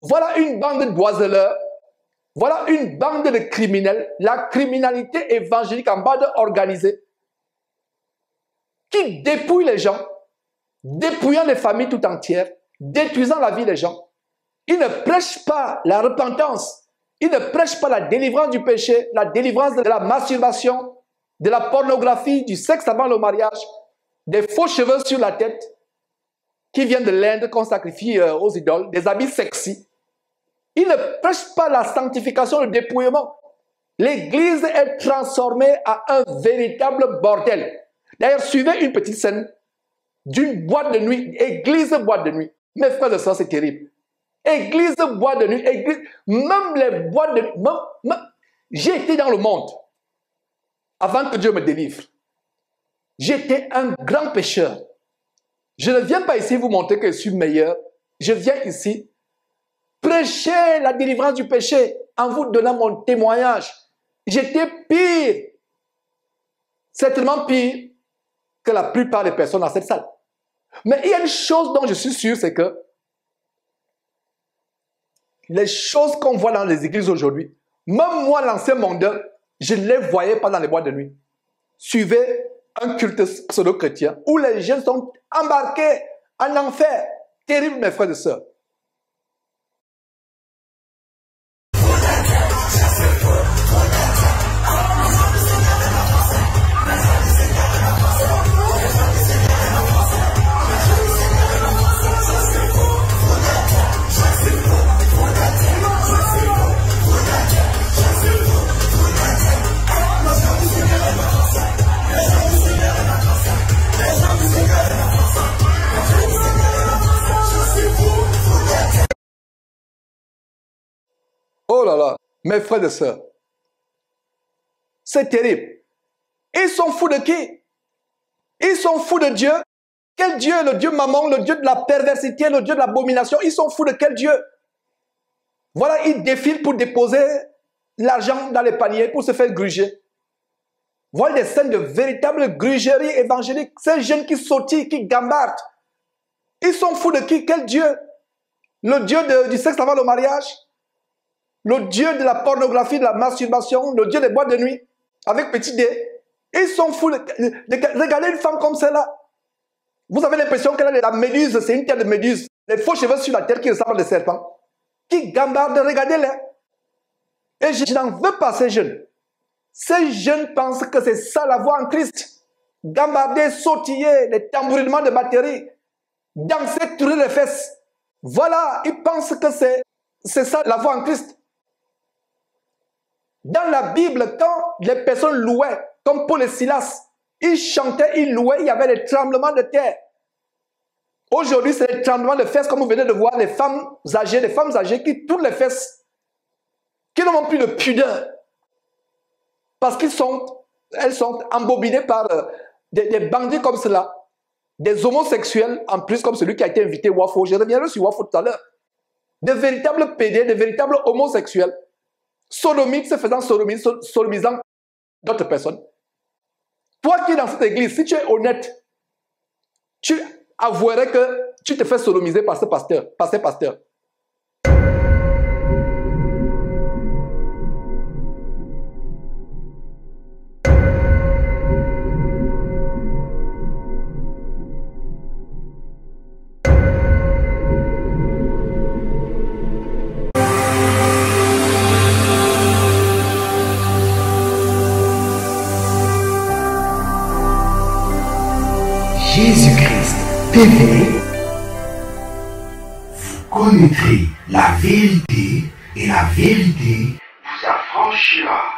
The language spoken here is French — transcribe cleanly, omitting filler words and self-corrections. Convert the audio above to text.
Voilà une bande d'oiseleurs. Voilà une bande de criminels. La criminalité évangélique en bande organisée qui dépouille les gens, dépouillant les familles tout entières, détruisant la vie des gens. Ils ne prêchent pas la repentance. Ils ne prêchent pas la délivrance du péché, la délivrance de la masturbation, de la pornographie, du sexe avant le mariage, des faux cheveux sur la tête qui viennent de l'Inde qu'on sacrifie aux idoles, des habits sexy. Ils ne prêchent pas la sanctification, le dépouillement. L'Église est transformée à un véritable bordel. D'ailleurs, suivez une petite scène d'une boîte de nuit, église boîte de nuit. Mes frères et sœurs, c'est terrible. Église boîte de nuit, église, même les boîtes de nuit. J'ai été dans le monde avant que Dieu me délivre. J'étais un grand pécheur. Je ne viens pas ici vous montrer que je suis meilleur. Je viens ici prêcher la délivrance du péché en vous donnant mon témoignage. J'étais pire, certainement pire que la plupart des personnes dans cette salle. Mais il y a une chose dont je suis sûr, c'est que les choses qu'on voit dans les églises aujourd'hui, même moi, l'ancien mondeur, je ne les voyais pas dans les boîtes de nuit. Suivez un culte pseudo-chrétien où les jeunes sont embarqués en enfer. Terrible, mes frères et sœurs. Oh là là, mes frères et sœurs, c'est terrible. Ils sont fous de qui? Ils sont fous de Dieu. Quel Dieu? Le Dieu maman, le Dieu de la perversité, le Dieu de l'abomination. Ils sont fous de quel Dieu? Voilà, ils défilent pour déposer l'argent dans les paniers pour se faire gruger. Voilà des scènes de véritable grugerie évangélique. Ces jeunes qui sautillent, qui gambardent. Ils sont fous de qui? Quel Dieu? Le Dieu du sexe avant le mariage? Le Dieu de la pornographie, de la masturbation, le Dieu des boîtes de nuit, avec petit dé. Ils sont fous. Regardez une femme comme celle-là. Vous avez l'impression qu'elle a la méduse, c'est une tête de méduse. Les faux cheveux sur la tête qui ressemblent à des serpents. Qui gambardent, regardez-les. Et je n'en veux pas ces jeunes. Ces jeunes pensent que c'est ça la voie en Christ. Gambarder, sautiller, les tambourinements de batterie, danser, tourner les fesses. Voilà, ils pensent que c'est ça la voie en Christ. Dans la Bible, quand les personnes louaient, comme Paul et Silas, ils chantaient, ils louaient, il y avait des tremblements de terre. Aujourd'hui, c'est des tremblements de fesses, comme vous venez de voir, les femmes âgées qui tournent les fesses, qui n'ont plus de pudeur, parce qu'elles sont embobinées par des bandits comme cela, des homosexuels, en plus comme celui qui a été invité Wafo. Je reviendrai sur Wafo tout à l'heure. De véritables pédés, de véritables homosexuels, sodomites se faisant sodomisant d'autres personnes. Toi qui es dans cette église, si tu es honnête, tu avouerais que tu te fais sodomiser par ce pasteur, par ces pasteurs. Jésus-Christ TV, vous connaîtrez la vérité et la vérité vous affranchira.